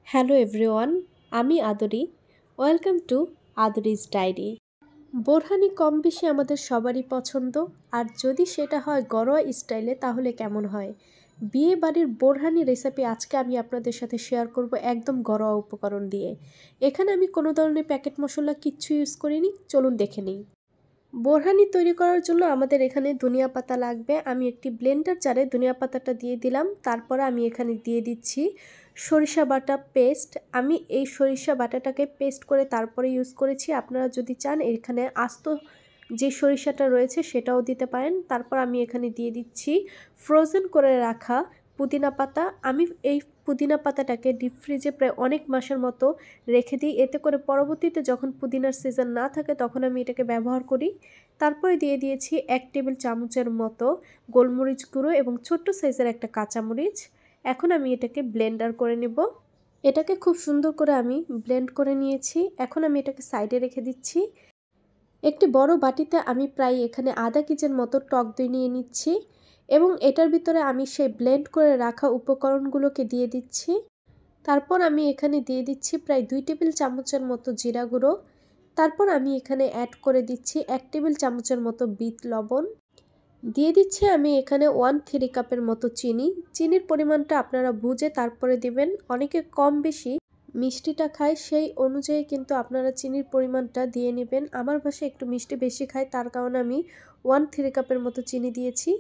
Hello everyone, আমি Adri. Welcome to আদরিজ diary. বোরহানি কম বেশি আমাদের সবারই পছন্দ, আর যদি সেটা হয় ঘরোয়া স্টাইলে তাহলে কেমন হয়। বিয়ে বাড়ির বোরহানি রেসিপি আজকে আমি আপনাদের সাথে শেয়ার করব একদম ঘরোয়া উপকরণ দিয়ে। এখানে আমি কোনো ধরনের প্যাকেট মশলা কিচ্ছু ইউজ করিনি, চলুন দেখে নিই। বোরহানি তৈরি করার জন্য আমাদের এখানে ধনিয়া পাতা লাগবে। আমি একটি ব্লেন্ডার জারে ধনিয়া পাতাটা দিয়ে দিলাম। তারপরে আমি এখানে দিয়ে দিচ্ছি সরিষা বাটা পেস্ট। আমি এই সরিষা বাটাটাকে পেস্ট করে তারপরে ইউজ করেছি। আপনারা যদি চান এখানে আস্ত যে সরিষাটা রয়েছে সেটাও দিতে পারেন। তারপর আমি এখানে দিয়ে দিচ্ছি ফ্রোজেন করে রাখা পুদিনা পাতা। আমি এই পুদিনা পাতাটাকে ডিপ ফ্রিজে প্রায় অনেক মাসের মতো রেখে দিই, এতে করে পরবর্তীতে যখন পুদিনার সিজন না থাকে তখন আমি এটাকে ব্যবহার করি। তারপরে দিয়ে দিয়েছি 1 টেবিল চামচের মতো গোলমরিচ গুঁড়ো এবং ছোট্ট সাইজের একটা কাঁচামরিচ। এখন আমি এটাকে ব্লেন্ডার করে নেব। এটাকে খুব সুন্দর করে আমি ব্লেন্ড করে নিয়েছি। এখন আমি এটাকে সাইডে রেখে দিচ্ছি। একটি বড় বাটিতে আমি প্রায় এখানে আধা কেজির মতো টক দই নিয়ে নিচ্ছি এবং এটার ভিতরে আমি সেই ব্লেন্ড করে রাখা উপকরণগুলোকে দিয়ে দিচ্ছি। তারপর আমি এখানে দিয়ে দিচ্ছি প্রায় 2 টেবিল চামচের মতো জিরা গুঁড়ো। তারপর আমি এখানে অ্যাড করে দিচ্ছি 1 টেবিল চামচের মতো বিট লবণ। দিয়ে দিচ্ছি আমি এখানে 1/3 কাপের মতো চিনি। চিনির পরিমাণটা আপনারা বুঝে তারপরে দিবেন। অনেকে কম বেশি মিষ্টিটা খায়, সেই অনুযায়ী কিন্তু আপনারা চিনির পরিমাণটা দিয়ে নেবেন। আমার বাসায় একটু মিষ্টি বেশি খায়, তার কারণে আমি 1/3 কাপের মতো চিনি দিয়েছি।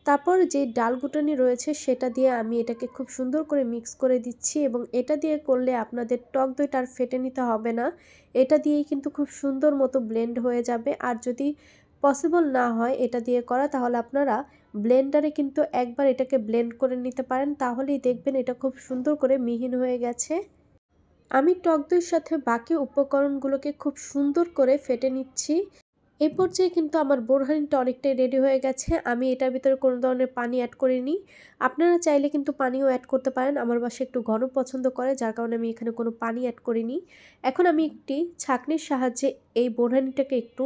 তারপর যে ডাল ঘুটনি রয়েছে সেটা দিয়ে আমি এটাকে খুব সুন্দর করে মিক্স করে দিচ্ছি এবং এটা দিয়ে করলে আপনাদের টক দইটা আর ফেটে নিতে হবে না। এটা দিয়েই কিন্তু খুব সুন্দর মতো ব্লেন্ড হয়ে যাবে। আর যদি পসিবল না হয় এটা দিয়ে করা, তাহলে আপনারা ব্লেন্ডারে কিন্তু একবার এটাকে ব্লেন্ড করে নিতে পারেন, তাহলেই দেখবেন এটা খুব সুন্দর করে মিহিন হয়ে গেছে। আমি টক দইয়ের সাথে বাকি উপকরণগুলোকে খুব সুন্দর করে ফেটে নিচ্ছি। এই পর্যায়ে কিন্তু আমার বোরহানিটা অনেকটাই রেডি হয়ে গেছে। আমি এটার ভিতরে কোনো ধরনের পানি অ্যাড করিনি। আপনারা চাইলে কিন্তু পানিও অ্যাড করতে পারেন। আমার বাসায় একটু ঘন পছন্দ করে, যার কারণে আমি এখানে কোনো পানি অ্যাড করিনি। এখন আমি একটি ছাঁকনির সাহায্যে এই বোরহানিটাকে একটু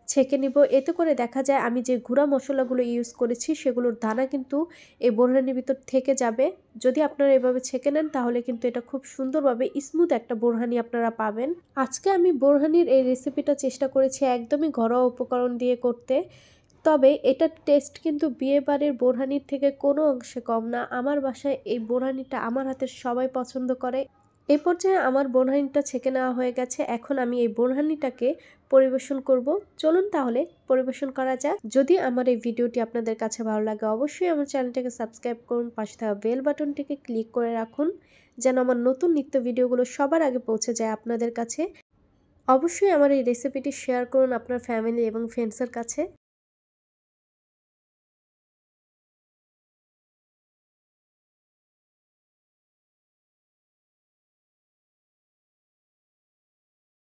ছেঁকে নিব। এতে করে দেখা যায় আমি যে গুঁড়া মশলাগুলো ইউজ করেছি সেগুলোর দানা কিন্তু এই বোরহানির ভিতর থেকে যাবে। যদি আপনারা এভাবে ছেঁকে নেন তাহলে কিন্তু এটা খুব সুন্দরভাবে স্মুথ একটা বোরহানি আপনারা পাবেন। আজকে আমি বোরহানির এই রেসিপিটা চেষ্টা করেছি একদমই ঘরোয়া উপকরণ দিয়ে করতে। তবে এটার টেস্ট কিন্তু বিয়েবাড়ির বোরহানির থেকে কোনো অংশে কম না। আমার বাসায় এই বোরহানিটা আমার হাতের সবাই পছন্দ করে। এই পর্যায়ে আমার বোরহানিটা ছেঁকে নেওয়া হয়ে গেছে। এখন আমি এই বোরহানিটাকে পরিবেশন করব। চলুন তাহলে পরিবেশন করা যাক। যদি আমার এই ভিডিওটি আপনাদের কাছে ভালো লাগে অবশ্যই আমার চ্যানেলটাকে সাবস্ক্রাইব করুন, পাশে থাকা বেল বাটনটিকে ক্লিক করে রাখুন যেন আমার নতুন নিত্য ভিডিওগুলো সবার আগে পৌঁছে যায় আপনাদের কাছে। অবশ্যই আমার এই রেসিপিটি শেয়ার করুন আপনার ফ্যামিলি এবং ফ্রেন্ডসের কাছে।